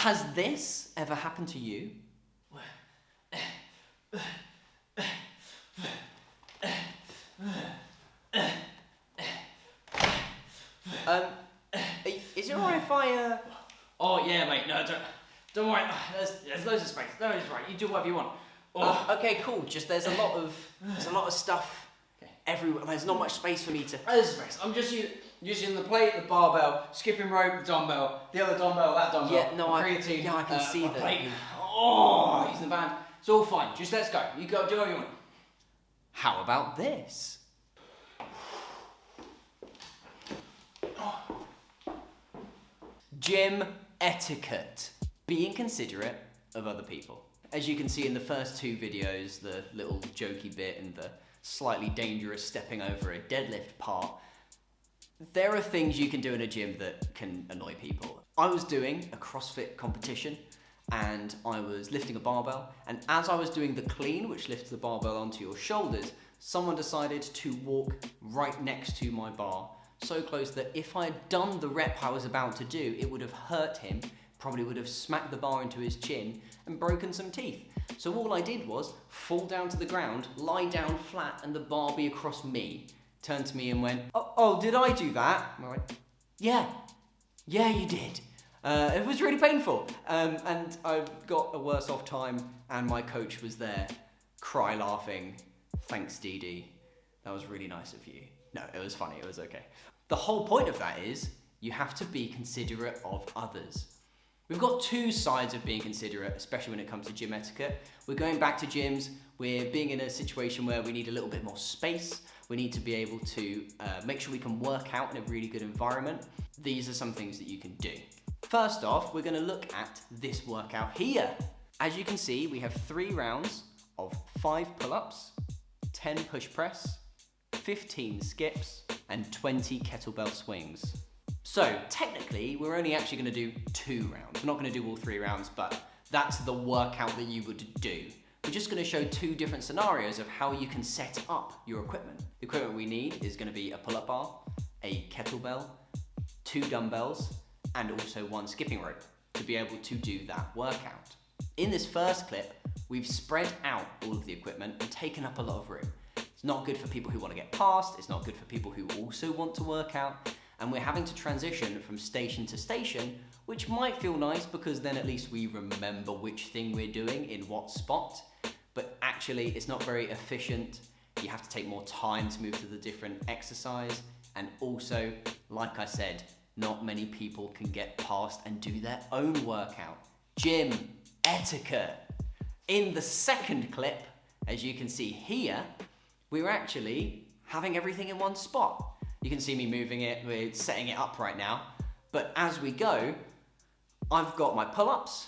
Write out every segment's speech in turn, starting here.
Has this ever happened to you? Is it alright if I, Oh yeah, mate. No, don't worry. There's loads of space. No, it's right. You do whatever you want. Oh. Okay, cool. Just there's a lot of stuff everywhere. There's not much space for me to. There's space. I'm just using the plate, the barbell, skipping rope, the dumbbell, the other dumbbell, that dumbbell. Yeah, no, creatine. I can see that. Plate. Oh, using the band. It's all fine. Just let's go. You go. Do whatever you want. How about this? Gym etiquette. Being considerate of other people. As you can see in the first two videos, the little jokey bit and the slightly dangerous stepping over a deadlift part, there are things you can do in a gym that can annoy people. I was doing a CrossFit competition and I was lifting a barbell, and as I was doing the clean, which lifts the barbell onto your shoulders, someone decided to walk right next to my bar, so close that if I had done the rep I was about to do, it would have hurt him, probably would have smacked the bar into his chin and broken some teeth. So all I did was fall down to the ground, lie down flat, and the bar be across me, turned to me and went, oh, did I do that? And I went, yeah, you did. It was really painful. And I got a worse off time, and my coach was there, cry laughing, thanks Dee Dee, that was really nice of you. No, it was funny, it was okay. The whole point of that is, you have to be considerate of others. We've got two sides of being considerate, especially when it comes to gym etiquette. We're going back to gyms, we're being in a situation where we need a little bit more space, we need to be able to make sure we can work out in a really good environment. These are some things that you can do. First off, we're gonna look at this workout here. As you can see, we have 3 rounds of 5 pull-ups, 10 push press, 15 skips, and 20 kettlebell swings. So technically, we're only actually gonna do 2 rounds. We're not gonna do all 3 rounds, but that's the workout that you would do. We're just gonna show 2 different scenarios of how you can set up your equipment. The equipment we need is gonna be a pull-up bar, a kettlebell, 2 dumbbells, and also 1 skipping rope to be able to do that workout. In this first clip, we've spread out all of the equipment and taken up a lot of room. It's not good for people who want to get past, it's not good for people who also want to work out, and we're having to transition from station to station, which might feel nice because then at least we remember which thing we're doing in what spot, but actually it's not very efficient. You have to take more time to move to the different exercise, and also, like I said, not many people can get past and do their own workout. Gym etiquette. In the second clip, as you can see here, we're actually having everything in one spot. You can see me moving it, we're setting it up right now, but as we go, I've got my pull-ups.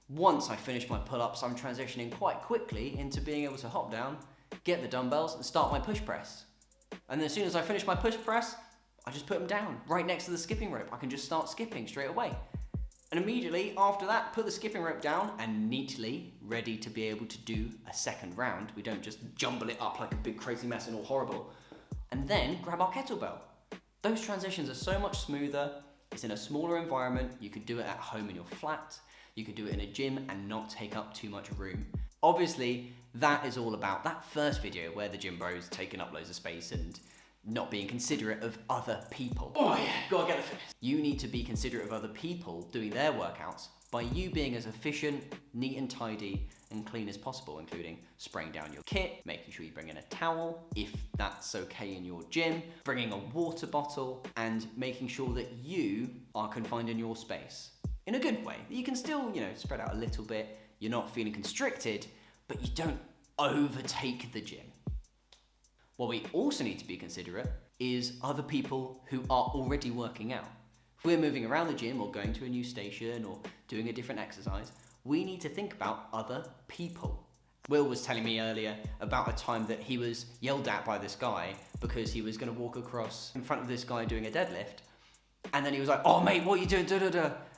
Once I finish my pull-ups, I'm transitioning quite quickly into being able to hop down, get the dumbbells, and start my push press. And then as soon as I finish my push press, I just put them down right next to the skipping rope. I can just start skipping straight away. And immediately after that, put the skipping rope down and neatly ready to be able to do a second round. We don't just jumble it up like a big crazy mess and all horrible. And then grab our kettlebell. Those transitions are so much smoother. It's in a smaller environment. You could do it at home in your flat. You could do it in a gym and not take up too much room. Obviously, that is all about that first video where the gym bro's taking up loads of space and not being considerate of other people. Oh yeah, gotta get the fitness. You need to be considerate of other people doing their workouts by you being as efficient, neat and tidy, and clean as possible, including spraying down your kit, making sure you bring in a towel, if that's okay in your gym, bringing a water bottle, and making sure that you are confined in your space. In a good way. You can still, spread out a little bit, you're not feeling constricted, but you don't overtake the gym. What we also need to be considerate is other people who are already working out. If we're moving around the gym or going to a new station or doing a different exercise, we need to think about other people. Will was telling me earlier about a time that he was yelled at by this guy because he was going to walk across in front of this guy doing a deadlift. And then he was like, oh mate, what are you doing?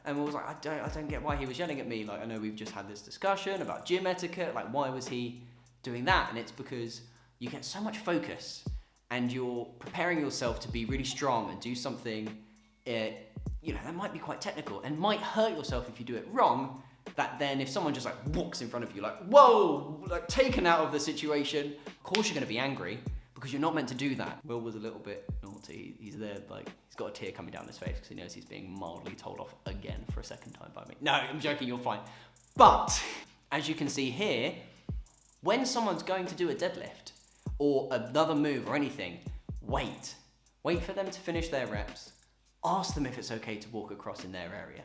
And Will was like, I don't get why he was yelling at me. Like, I know we've just had this discussion about gym etiquette. Like, why was he doing that? And it's because you get so much focus and you're preparing yourself to be really strong and do something that might be quite technical and might hurt yourself if you do it wrong. That then if someone just like walks in front of you like, whoa, like taken out of the situation, of course you're gonna be angry because you're not meant to do that. Will was a little bit naughty. He's there, like, he's got a tear coming down his face because he knows he's being mildly told off again for a second time by me. No, I'm joking, you're fine. But, as you can see here, when someone's going to do a deadlift or another move or anything, wait. Wait for them to finish their reps. Ask them if it's okay to walk across in their area.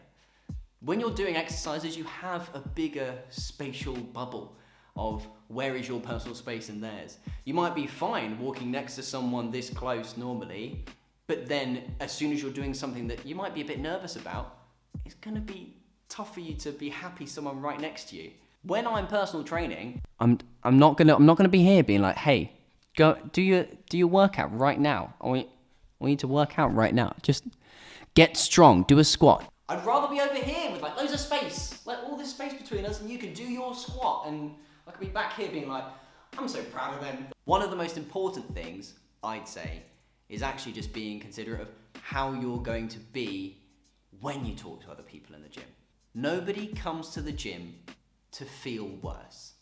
When you're doing exercises, you have a bigger spatial bubble of where is your personal space and theirs. You might be fine walking next to someone this close normally, but then as soon as you're doing something that you might be a bit nervous about, it's gonna be tough for you to be happy someone right next to you. When I'm personal training, I'm not gonna be here being like, hey, go do your workout right now. I want you to work out right now. Just get strong, do a squat. I'd rather be over here with like loads of space, like all this space between us, and you can do your squat, and I could be back here being like, I'm so proud of them. One of the most important things, I'd say, is actually just being considerate of how you're going to be when you talk to other people in the gym. Nobody comes to the gym to feel worse.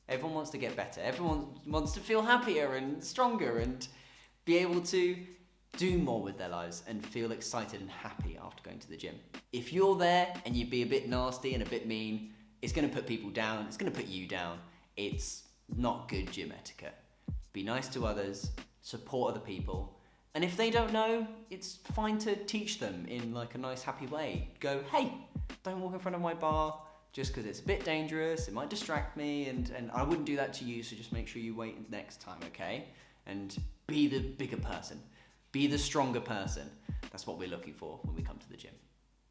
Everyone wants to get better. Everyone wants to feel happier and stronger and be able to do more with their lives and feel excited and happy after going to the gym. If you're there and you be a bit nasty and a bit mean, it's gonna put people down, it's gonna put you down. It's not good gym etiquette. Be nice to others, support other people, and if they don't know, it's fine to teach them in like a nice happy way. Go, hey, don't walk in front of my bar just because it's a bit dangerous, it might distract me, and I wouldn't do that to you, so just make sure you wait next time, okay? And be the bigger person. Be the stronger person. That's what we're looking for when we come to the gym.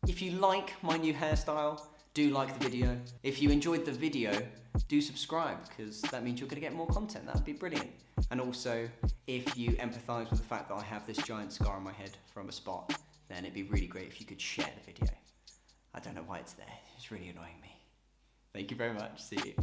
If you like my new hairstyle, do like the video. If you enjoyed the video, do subscribe, because that means you're gonna get more content. That would be brilliant. And also, if you empathize with the fact that I have this giant scar on my head from a spot, then it'd be really great if you could share the video. I don't know why it's there. It's really annoying me. Thank you very much. See you.